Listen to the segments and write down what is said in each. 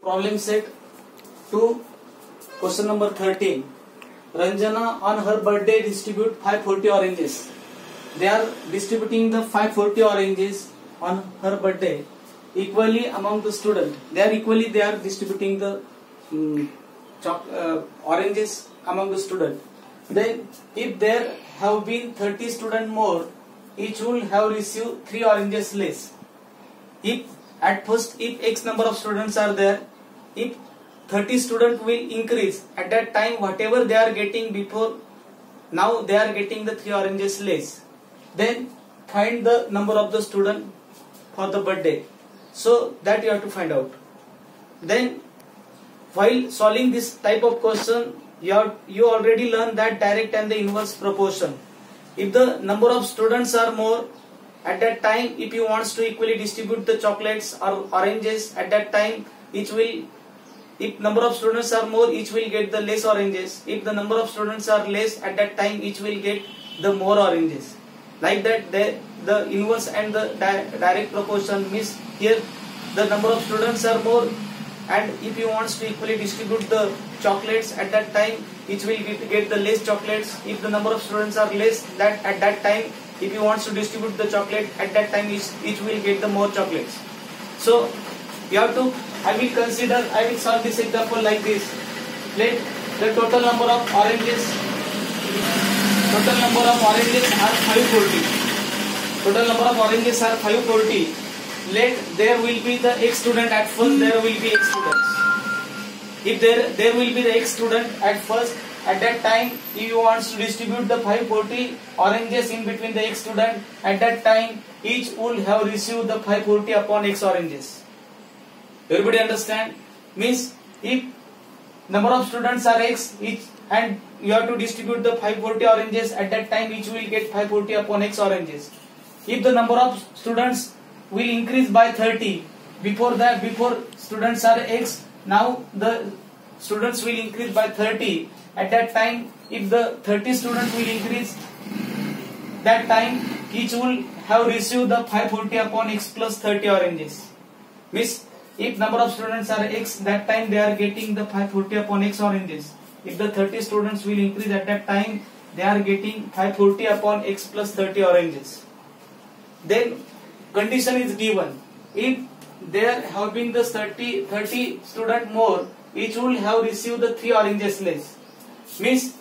Problem set 2, question number 13. Ranjana on her birthday distribute 540 oranges. They are distributing the 540 oranges on her birthday equally among the student. They are distributing the oranges among the student. Then if there have been 30 students more, each will have received 3 oranges less. If X number of students are there, if 30 students will increase, at that time whatever they are getting before, now they are getting the 3 oranges less. Then find the number of the student for the birthday. So that you have to find out. Then while solving this type of question, you already learned that direct and the inverse proportion. If the number of students are more, at that time if you want to equally distribute the chocolates or oranges, at that time if number of students are more, each will get the less oranges. If the number of students are less, at that time each will get the more oranges. Like that, the inverse and the direct proportion means here the number of students are more, and if you want to equally distribute the chocolates, at that time each will get the less chocolates. If the number of students are less, that at that time if you want to distribute the chocolate, at that time each will get the more chocolates. So you have to, I will solve this example like this. Let the total number of oranges are 540. Total number of oranges are 540. Let there will be the X student at first, there will be X students. If there will be the X student at first, at that time if you want to distribute the 540 oranges in between the X student, at that time each will have received the 540 upon X oranges. Everybody understand? Means if number of students are X, each, and you have to distribute the 540 oranges, at that time each will get 540 upon X oranges. If the number of students will increase by 30, before students are X, now the students will increase by 30. At that time, if the 30 students will increase, that time each will have received the 540 upon X plus 30 oranges. Means if number of students are X, that time they are getting the 540 upon X oranges. If the 30 students will increase, at that time they are getting 540 upon X plus 30 oranges. Then condition is given. If there have been the 30 student more, each will have received the 3 oranges less. Means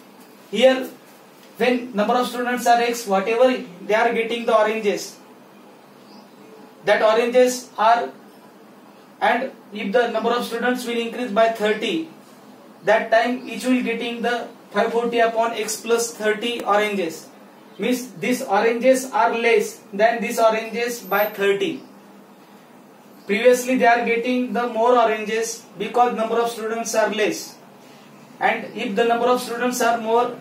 here when number of students are X, whatever they are getting the oranges, that oranges are, and if the number of students will increase by 30, that time each will getting the 540 upon X plus 30 oranges. Means these oranges are less than these oranges by 30. Previously they are getting the more oranges because number of students are less. And if the number of students are more,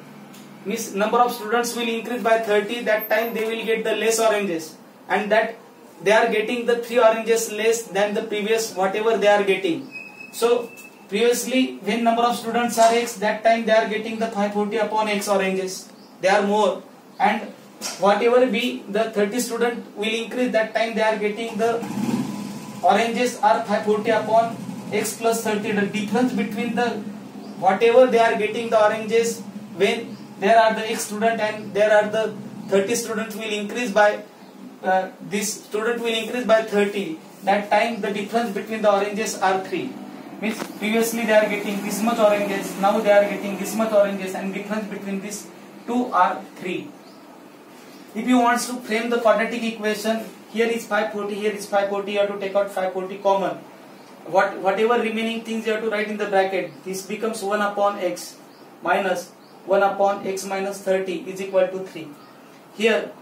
means number of students will increase by 30, that time they will get the less oranges. And that they are getting the 3 oranges less than the previous whatever they are getting. So previously when number of students are X, that time they are getting the 540 upon X oranges. They are more. And whatever be the 30 student will increase, that time they are getting the oranges are 540 upon X plus 30. The difference between the whatever they are getting the oranges when there are the X student and there are the 30 students will increase by this student will increase by 30. That time the difference between the oranges are 3. Means previously they are getting this much oranges, now they are getting this much oranges, and difference between these two are 3. If you want to frame the quadratic equation, here is 540, here is 540, you have to take out 540 common. Whatever remaining things you have to write in the bracket. This becomes 1 upon X minus 1 upon X minus 30 is equal to 3. Here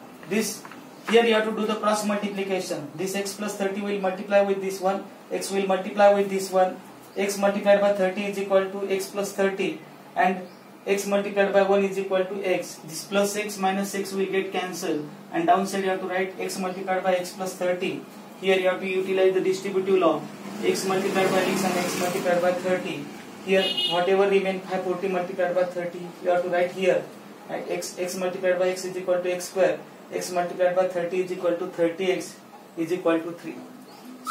you have to do the cross multiplication. This X plus 30 will multiply with this one, X will multiply with this one. X multiplied by 30 is equal to X plus 30, and X multiplied by 1 is equal to X. This plus X minus X will get cancelled, and downside you have to write X multiplied by X plus 30. Here you have to utilize the distributive law. X multiplied by X and X multiplied by 30. Here whatever remain 540 multiplied by 30, you have to write here. X multiplied by X is equal to X square. X multiplied by 30 is equal to 30X is equal to 3.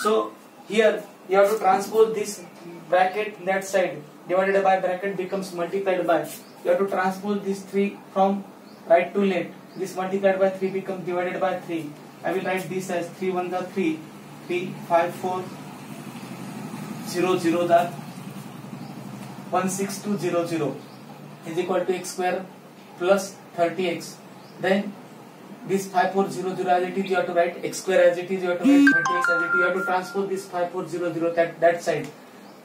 So here you have to transpose this bracket that side divided by bracket becomes multiplied by. You have to transpose these 3 from right to left. This multiplied by 3 becomes divided by 3. I will write this as 3 1 the 3, 3 5 4 0 0 the 16200 is equal to x square plus 30x. Then this 5400 as it is, you have to write x square as it is, you have to write 30x as it is. You have to transpose this 5400 that side.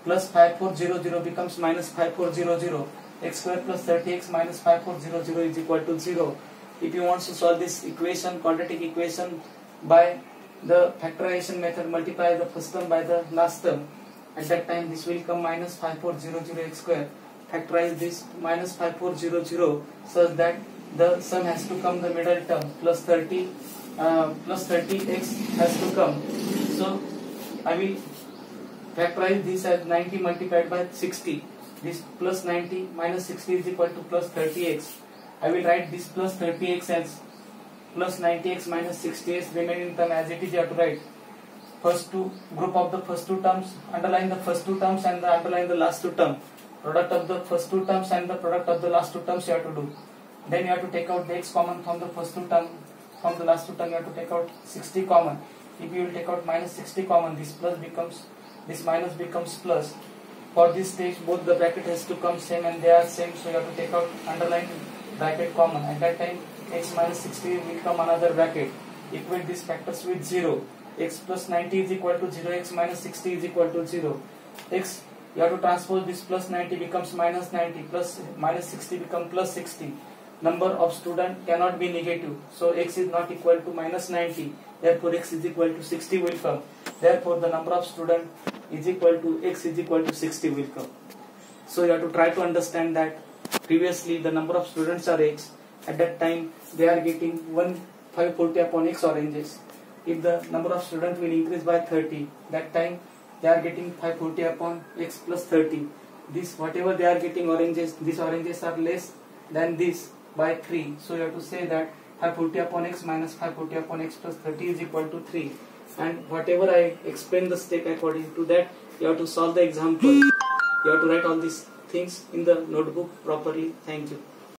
Plus 5400 becomes minus 5400. X square plus 30x minus 5400 is equal to 0. If you want to solve this equation, quadratic equation, by the factorization method, multiply the first term by the last term. At that time this will come minus 5400 x square. Factorize this minus 5400 such that the sum has to come the middle term plus 30 plus 30x has to come. So I will factorize this as 90 multiplied by 60. This plus 90 minus 60 is equal to plus 30x. I will write this plus 30x as plus 90x minus 60x remaining term as it is. You have to write first two group of the first two terms, underline the first two terms and underline the last two terms. Product of the first two terms and the product of the last two terms you have to do. Then you have to take out the x common from the first two term, from the last two term you have to take out 60 common. If you will take out minus 60 common, this plus becomes, this minus becomes plus. For this stage both the bracket has to come same and they are same, so you have to take out underline bracket common. At that time x minus 60 will come another bracket. Equate these factors with 0. X plus 90 is equal to 0, x minus 60 is equal to 0. X, you have to transpose this plus 90 becomes minus 90, plus minus 60 become plus 60. Number of student cannot be negative, so x is not equal to minus 90, therefore x is equal to 60 will come. Therefore the number of student is equal to x is equal to 60 will come. So you have to try to understand that previously the number of students are x. At that time they are getting 540 upon x oranges. If the number of students will increase by 30, that time they are getting 540 upon x plus 30. This whatever they are getting oranges, these oranges are less than this by 3. So you have to say that 540 upon x minus 540 upon x plus 30 is equal to 3. And whatever I explain the step, according to that you have to solve the example. You have to write all these things in the notebook properly. Thank you.